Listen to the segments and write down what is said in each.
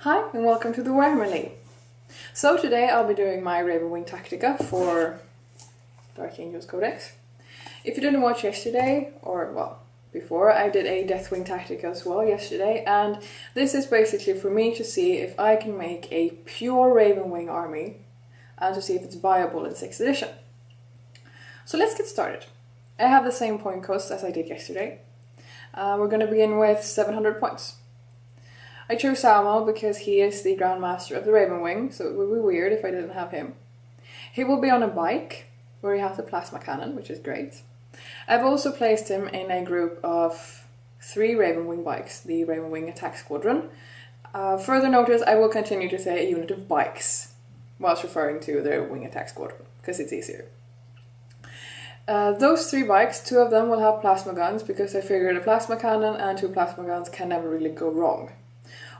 Hi and welcome to the Warhammer League. So today I'll be doing my Ravenwing Tactica for Dark Angels Codex. If you didn't watch yesterday, or well, before, I did a Deathwing Tactica as well yesterday, and this is basically for me to see if I can make a pure Ravenwing army and to see if it's viable in 6th edition. So let's get started. I have the same point cost as I did yesterday. We're going to begin with 700 points. I chose Sammael because he is the Grandmaster of the Ravenwing, so it would be weird if I didn't have him. He will be on a bike, where he has the plasma cannon, which is great. I've also placed him in a group of 3 Ravenwing bikes, the Ravenwing Attack Squadron. Further notice, I will continue to say a unit of bikes, whilst referring to the Ravenwing Attack Squadron, because it's easier. Those 3 bikes, 2 of them will have plasma guns, because I figured a plasma cannon and 2 plasma guns can never really go wrong.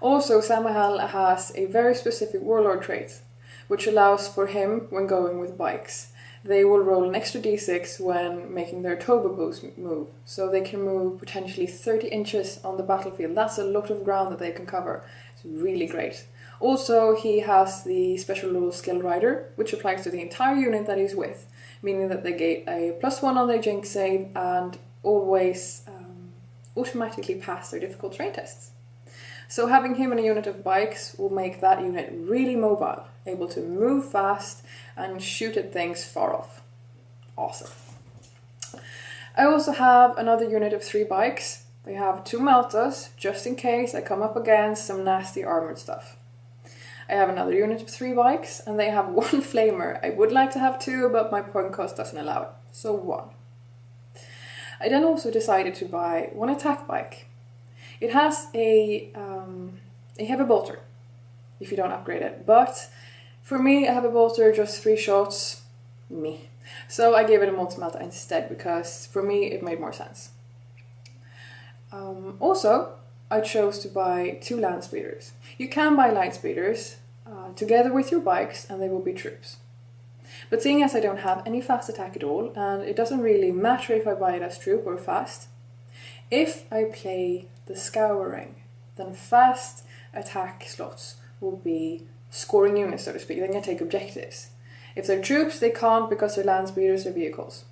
Also, Sammael has a very specific warlord trait, which allows for him, when going with bikes, they will roll an extra d6 when making their turbo boost move, so they can move potentially 30 inches on the battlefield. That's a lot of ground that they can cover. It's really great. Also, he has the special rule Skilled Rider, which applies to the entire unit that he's with, meaning that they get a +1 on their Jinx save and always automatically pass their difficult terrain tests. So having him in a unit of bikes will make that unit really mobile, able to move fast and shoot at things far off. Awesome. I also have another unit of 3 bikes. They have 2 meltas, just in case I come up against some nasty armored stuff. I have another unit of 3 bikes, and they have 1 flamer. I would like to have 2, but my point cost doesn't allow it, so 1. I then also decided to buy 1 attack bike. It has a heavy bolter, if you don't upgrade it, but for me a heavy bolter, just 3 shots, me. So I gave it a multimelta instead, because for me it made more sense. Also, I chose to buy 2 landspeeders. You can buy landspeeders together with your bikes and they will be troops. But seeing as I don't have any fast attack at all, and it doesn't really matter if I buy it as troop or fast, if I play the Scouring, then fast attack slots will be scoring units, so to speak. They can take objectives. If they're troops, they can't because they're landspeeders or vehicles.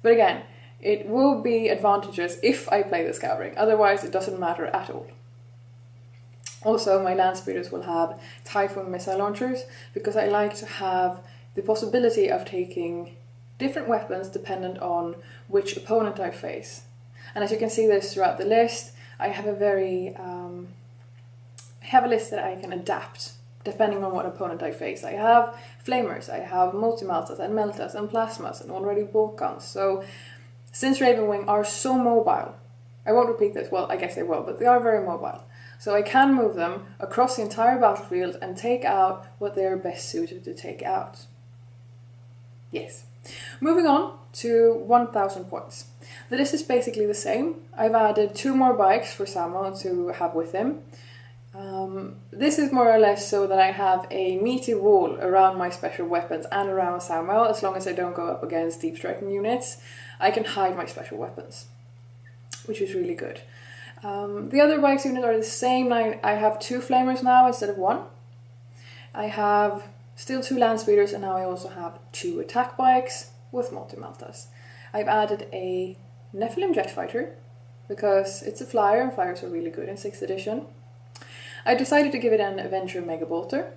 But again, it will be advantageous if I play the Scouring, otherwise it doesn't matter at all. Also, my landspeeders will have Typhoon missile launchers, because I like to have the possibility of taking different weapons dependent on which opponent I face. And as you can see this throughout the list, I have a list that I can adapt depending on what opponent I face. I have flamers, I have multimeltas and meltas and plasmas and already bolt guns. So since Ravenwing are so mobile, I won't repeat this, well I guess I will, but they are very mobile. So I can move them across the entire battlefield and take out what they are best suited to take out. Yes. Moving on to 1000 points. The list is basically the same. I've added 2 more bikes for Sammael to have with him. This is more or less so that I have a meaty wall around my special weapons and around Sammael. As long as I don't go up against deep striking units, I can hide my special weapons, which is really good. The other bikes units are the same. I have 2 flamers now instead of 1. I have still 2 landspeeders, and now I also have 2 attack bikes with multimeltas. I've added a Nephilim Jetfighter because it's a flyer and flyers are really good in 6th edition. I decided to give it an Avenger Mega Bolter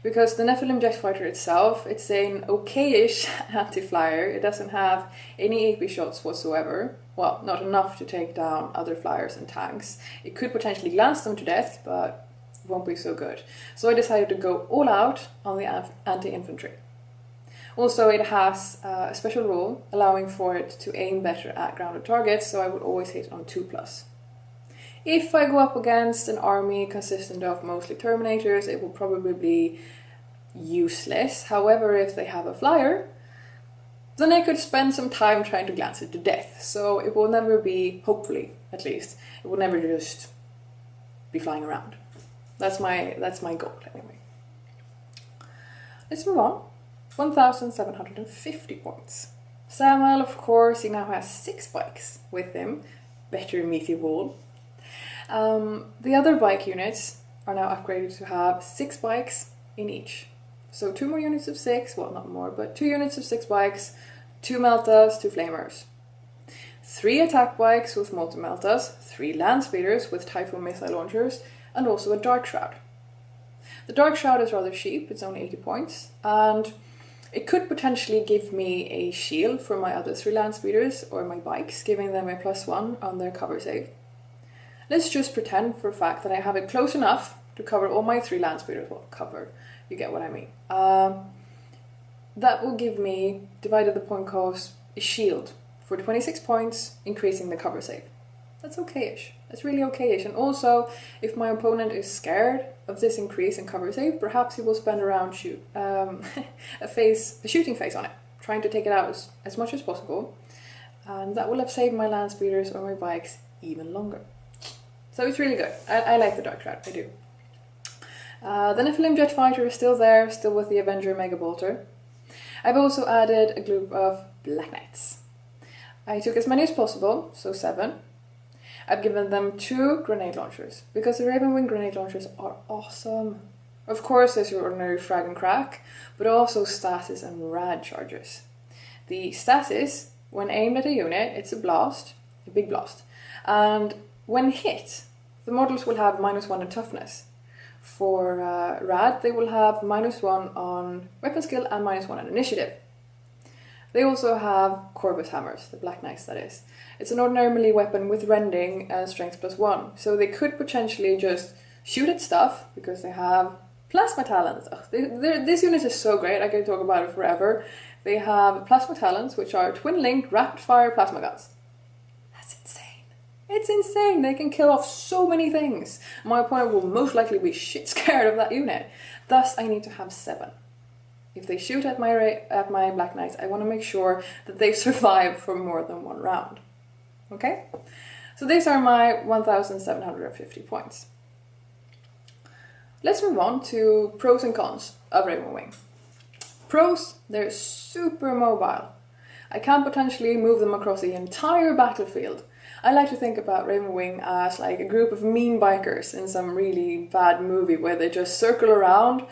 because the Nephilim Jetfighter itself, it's an okay-ish anti-flyer. It doesn't have any AP shots whatsoever. Well, not enough to take down other flyers and tanks. It could potentially glance them to death, but it won't be so good. So I decided to go all out on the anti-infantry. Also, it has a special rule allowing for it to aim better at grounded targets, so I would always hit on 2+. If I go up against an army consistent of mostly Terminators, it will probably be useless. However, if they have a flyer, then I could spend some time trying to glance it to death. So it will never be, hopefully at least, it will never just be flying around. That's my goal anyway. Let's move on. 1750 points. Sammael, of course, he now has 6 bikes with him. Better meaty wall. The other bike units, are now upgraded to have 6 bikes in each. So 2 more units of 6, well not more, but 2 units of 6 bikes, 2 meltas, 2 flamers. 3 attack bikes with multimeltas, 3 landspeeders with Typhoon missile launchers, and also a dark shroud. The dark shroud is rather cheap, it's only 80 points, and it could potentially give me a shield for my other 3 landspeeders or my bikes, giving them a +1 on their cover save. Let's just pretend for a fact that I have it close enough to cover all my 3 landspeeders. Well, cover, you get what I mean. That will give me, divided the point cost, a shield for 26 points, increasing the cover save. That's okay-ish. That's really okay-ish. And also, if my opponent is scared of this increase in cover save, perhaps he will spend a round a shooting phase on it, trying to take it out as much as possible. And that will have saved my landspeeders or my bikes even longer. So it's really good. I like the Dark Shroud, I do. The Nephilim Jetfighter is still there, still with the Avenger Mega Bolter. I've also added a group of Black Knights. I took as many as possible, so 7. I've given them 2 grenade launchers, because the Ravenwing grenade launchers are awesome. Of course there's your ordinary frag and crack, but also stasis and rad charges. The stasis, when aimed at a unit, it's a blast, a big blast, and when hit, the models will have -1 in toughness. For rad, they will have -1 on weapon skill and -1 on initiative. They also have Corvus hammers, the Black Knights that is. It's an ordinary melee weapon with rending and strength +1, so they could potentially just shoot at stuff because they have plasma talents. This unit is so great, I could talk about it forever. They have plasma talents, which are twin-linked rapid-fire plasma guns. That's insane. It's insane. They can kill off so many things. My opponent will most likely be shit scared of that unit. Thus, I need to have 7. If they shoot at my Black Knights, I want to make sure that they survive for more than 1 round. Okay? So these are my 1,750 points. Let's move on to pros and cons of Ravenwing. Pros, they're super mobile. I can potentially move them across the entire battlefield. I like to think about Ravenwing as like a group of mean bikers in some really bad movie where they just circle around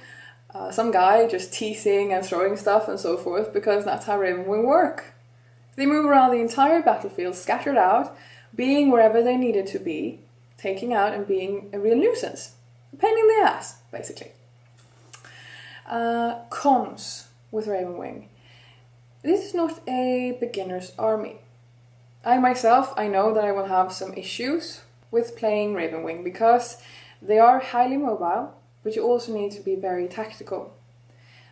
some guy just teasing and throwing stuff and so forth, because that's how Ravenwing work. They move around the entire battlefield, scattered out, being wherever they needed to be, taking out and being a real nuisance. A pain in the ass, basically. Cons with Ravenwing. This is not a beginner's army. I myself, I know that I will have some issues with playing Ravenwing because they are highly mobile, but you also need to be very tactical.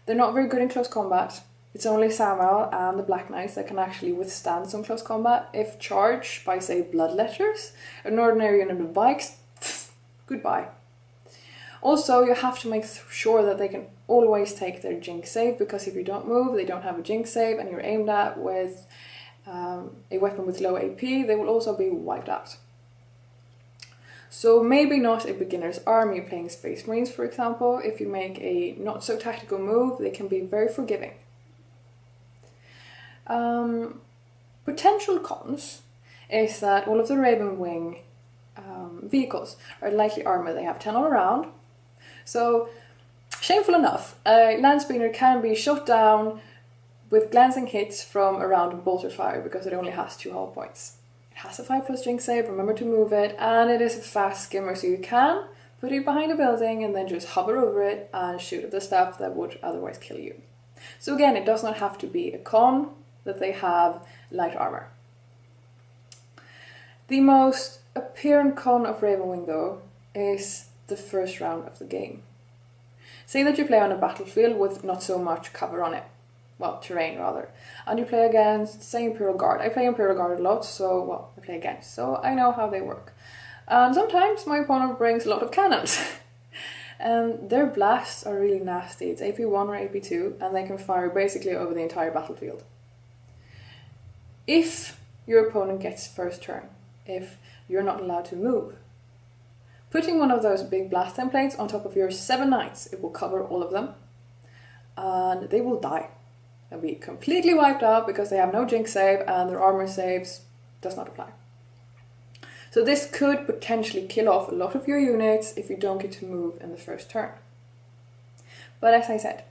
They're not very good in close combat. It's only Sammael and the Black Knights that can actually withstand some close combat. If charged by, say, Bloodletters, an ordinary unit of bikes, goodbye. Also, you have to make sure that they can always take their jinx save, because if you don't move, they don't have a jinx save, and you're aimed at with a weapon with low AP, they will also be wiped out. So maybe not a beginner's army playing Space Marines, for example. If you make a not so tactical move, they can be very forgiving. Potential cons is that all of the Ravenwing vehicles are lightly armored. They have 10 all around. So, shameful enough, a Landspeeder can be shot down with glancing hits from a round of bolter fire because it only has 2 hull points. It has a 5+ jinx save, remember to move it, and it is a fast skimmer, so you can put it behind a building and then just hover over it and shoot at the stuff that would otherwise kill you. So again, it does not have to be a con that they have light armor. The most apparent con of Ravenwing, though, is the first round of the game. Say that you play on a battlefield with not so much cover on it. Well, terrain rather. And you play against, say, Imperial Guard. I play Imperial Guard a lot, so, I play against, so I know how they work. And sometimes my opponent brings a lot of cannons. And their blasts are really nasty. It's AP1 or AP2, and they can fire basically over the entire battlefield. If your opponent gets first turn, if you're not allowed to move, putting one of those big blast templates on top of your 7 knights, it will cover all of them, and they will die. They'll be completely wiped out because they have no jinx save and their armor saves does not apply. So this could potentially kill off a lot of your units if you don't get to move in the first turn. But as I said,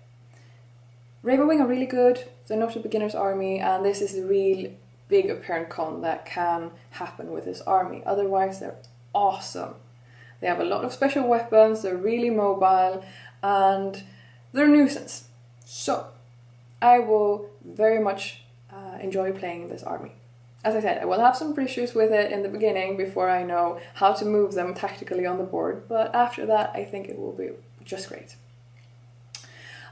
Ravenwing are really good, they're not a beginner's army, and this is the real big apparent con that can happen with this army. Otherwise they're awesome. They have a lot of special weapons, they're really mobile, and they're a nuisance. So I will very much enjoy playing this army. As I said, I will have some issues with it in the beginning before I know how to move them tactically on the board, but after that I think it will be just great.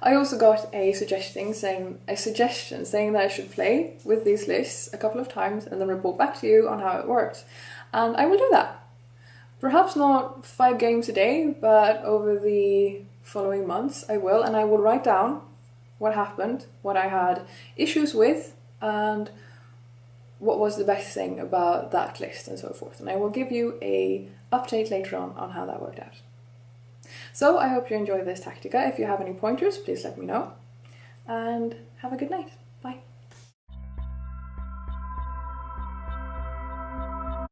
I also got a suggestion saying that I should play with these lists a couple of times and then report back to you on how it works. And I will do that. Perhaps not 5 games a day, but over the following months I will, and I will write down what happened, what I had issues with, and what was the best thing about that list and so forth. And I will give you an update later on how that worked out. So I hope you enjoyed this Tactica. If you have any pointers, please let me know, and have a good night.